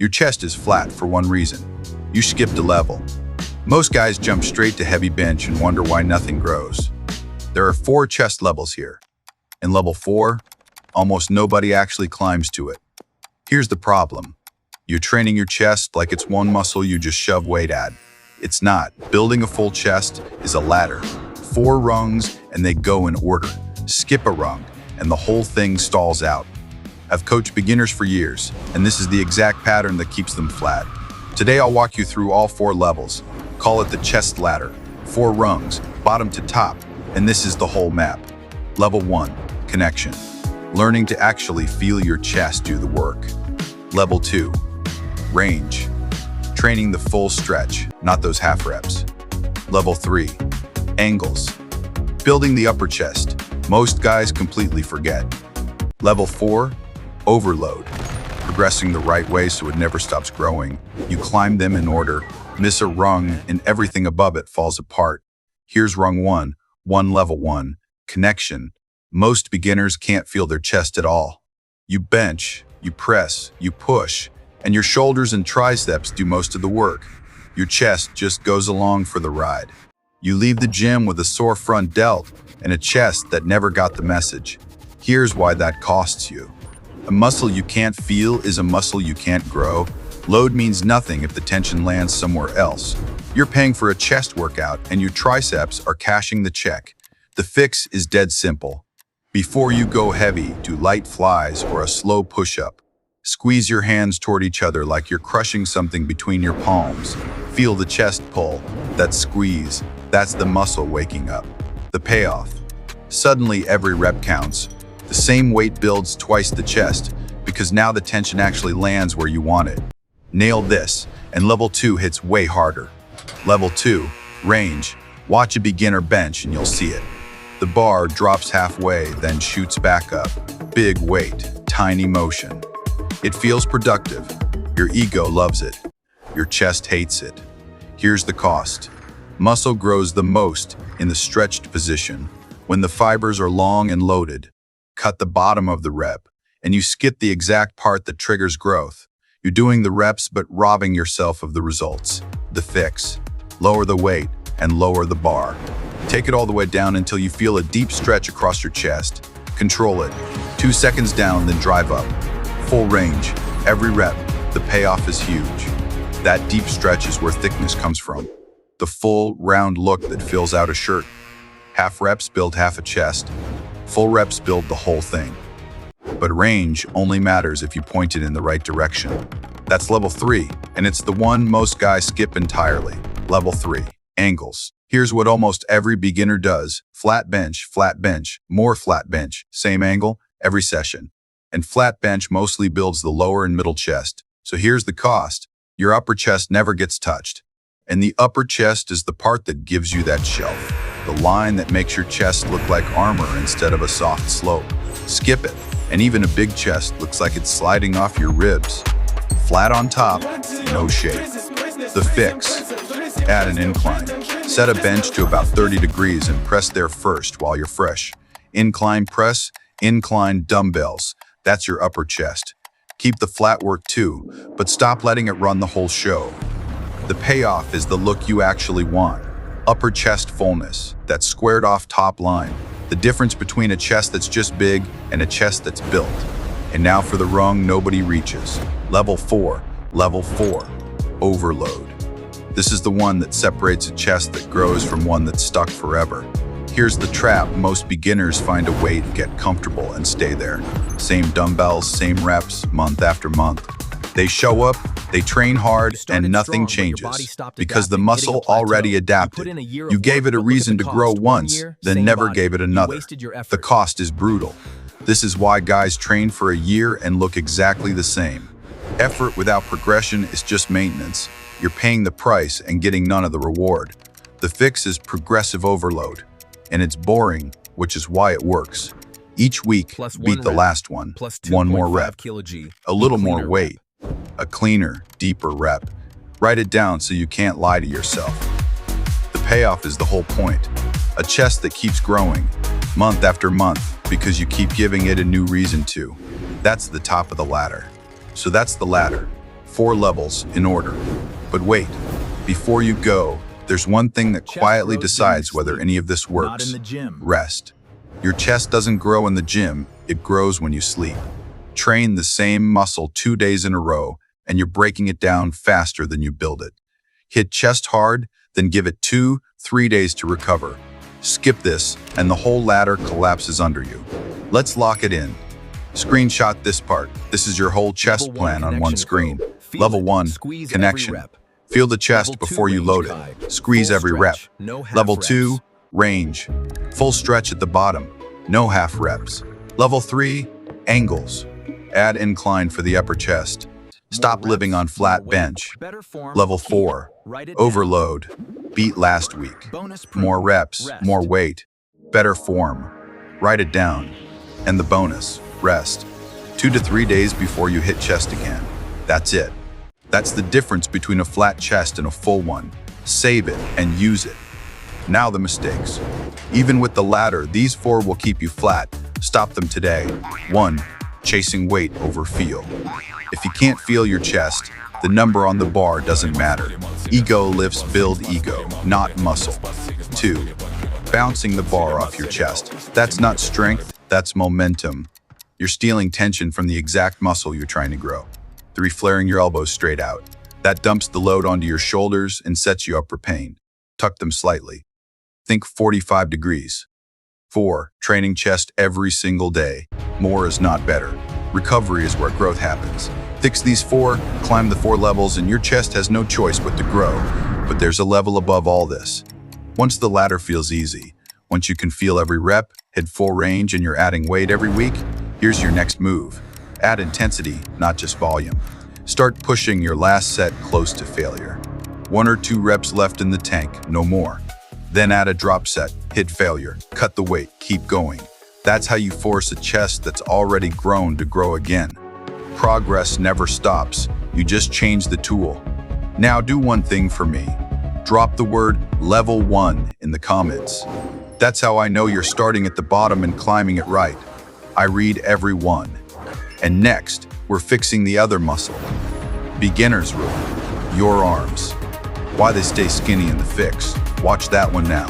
Your chest is flat for one reason. You skipped a level. Most guys jump straight to heavy bench and wonder why nothing grows. There are 4 chest levels here. In level 4, almost nobody actually climbs to it. Here's the problem. You're training your chest like it's one muscle you just shove weight at. It's not. Building a full chest is a ladder. 4 rungs and they go in order. Skip a rung and the whole thing stalls out. I've coached beginners for years, and this is the exact pattern that keeps them flat. Today I'll walk you through all 4 levels. Call it the chest ladder. 4 rungs, bottom to top, and this is the whole map. Level 1, connection. Learning to actually feel your chest do the work. Level 2, range. Training the full stretch, not those half reps. Level 3, angles. Building the upper chest. Most guys completely forget. Level 4, overload. Progressing the right way so it never stops growing. You climb them in order, miss a rung, and everything above it falls apart. Here's rung 1, level 1, connection. Most beginners can't feel their chest at all. You bench, you press, you push, and your shoulders and triceps do most of the work. Your chest just goes along for the ride. You leave the gym with a sore front delt and a chest that never got the message. Here's why that costs you. A muscle you can't feel is a muscle you can't grow. Load means nothing if the tension lands somewhere else. You're paying for a chest workout and your triceps are cashing the check. The fix is dead simple. Before you go heavy, do light flies or a slow push-up. Squeeze your hands toward each other like you're crushing something between your palms. Feel the chest pull, that squeeze, that's the muscle waking up. The payoff. Suddenly every rep counts. The same weight builds twice the chest because now the tension actually lands where you want it. Nail this, and level 2 hits way harder. Level 2, range. Watch a beginner bench and you'll see it. The bar drops halfway, then shoots back up. Big weight, tiny motion. It feels productive. Your ego loves it. Your chest hates it. Here's the cost. Muscle grows the most in the stretched position. When the fibers are long and loaded, cut the bottom of the rep, and you skip the exact part that triggers growth. You're doing the reps but robbing yourself of the results. The fix. Lower the weight and lower the bar. Take it all the way down until you feel a deep stretch across your chest. Control it. 2 seconds down, then drive up. Full range. Every rep. The payoff is huge. That deep stretch is where thickness comes from. The full, round look that fills out a shirt. Half reps build half a chest. Full reps build the whole thing. But range only matters if you point it in the right direction. That's level 3, and it's the one most guys skip entirely. Level 3, angles. Here's what almost every beginner does. Flat bench, more flat bench, same angle, every session. And flat bench mostly builds the lower and middle chest. So here's the cost. Your upper chest never gets touched. And the upper chest is the part that gives you that shelf. The line that makes your chest look like armor instead of a soft slope. Skip it, and even a big chest looks like it's sliding off your ribs. Flat on top, no shape. The fix. Add an incline. Set a bench to about 30 degrees and press there first while you're fresh. Incline press, incline dumbbells. That's your upper chest. Keep the flat work too, but stop letting it run the whole show. The payoff is the look you actually want. Upper chest fullness, that squared off top line. The difference between a chest that's just big and a chest that's built. And now for the rung nobody reaches. Level 4, overload. This is the one that separates a chest that grows from one that's stuck forever. Here's the trap. Most beginners find a way to get comfortable and stay there. Same dumbbells, same reps, month after month. They show up, they train hard, and nothing changes because the muscle already adapted. You gave it a reason to grow once, then never gave it another. The cost is brutal. This is why guys train for a year and look exactly the same. Effort without progression is just maintenance. You're paying the price and getting none of the reward. The fix is progressive overload, and it's boring, which is why it works. Each week, beat the last one, one more rep, a little more weight, a cleaner, deeper rep. Write it down so you can't lie to yourself. The payoff is the whole point. A chest that keeps growing, month after month, because you keep giving it a new reason to. That's the top of the ladder. So that's the ladder. 4 levels in order. But wait, before you go, there's one thing that quietly decides whether any of this works. Not in the gym. Rest. Your chest doesn't grow in the gym, it grows when you sleep. Train the same muscle 2 days in a row, and you're breaking it down faster than you build it. Hit chest hard, then give it 2-3 days to recover. Skip this, and the whole ladder collapses under you. Let's lock it in. Screenshot this part. This is your whole chest plan on one screen. Level 1, connection. Feel the chest before you load it. Squeeze every rep. Level 2, range. Full stretch at the bottom. No half reps. Level 3, angles. Add incline for the upper chest. Stop living on flat bench. Level 4, overload. Beat last week. More reps, more weight. Better form. Write it down. And the bonus, rest. 2 to 3 days before you hit chest again. That's it. That's the difference between a flat chest and a full one. Save it and use it. Now the mistakes. Even with the ladder, these 4 will keep you flat. Stop them today. 1. Chasing weight over feel. If you can't feel your chest, the number on the bar doesn't matter. Ego lifts build ego, not muscle. 2. Bouncing the bar off your chest. That's not strength, that's momentum. You're stealing tension from the exact muscle you're trying to grow. 3. Flaring your elbows straight out. That dumps the load onto your shoulders and sets you up for pain. Tuck them slightly. Think 45 degrees. 4. Training chest every single day. More is not better. Recovery is where growth happens. Fix these 4, climb the 4 levels, and your chest has no choice but to grow. But there's a level above all this. Once the ladder feels easy, once you can feel every rep, hit full range, and you're adding weight every week, here's your next move. Add intensity, not just volume. Start pushing your last set close to failure. 1 or 2 reps left in the tank, no more. Then add a drop set, hit failure, cut the weight, keep going. That's how you force a chest that's already grown to grow again. Progress never stops, you just change the tool. Now do one thing for me. Drop the word level 1 in the comments. That's how I know you're starting at the bottom and climbing it right. I read every one. And next, we're fixing the other muscle. Beginner's rule, your arms. Why they stay skinny in the fix. Watch that one now.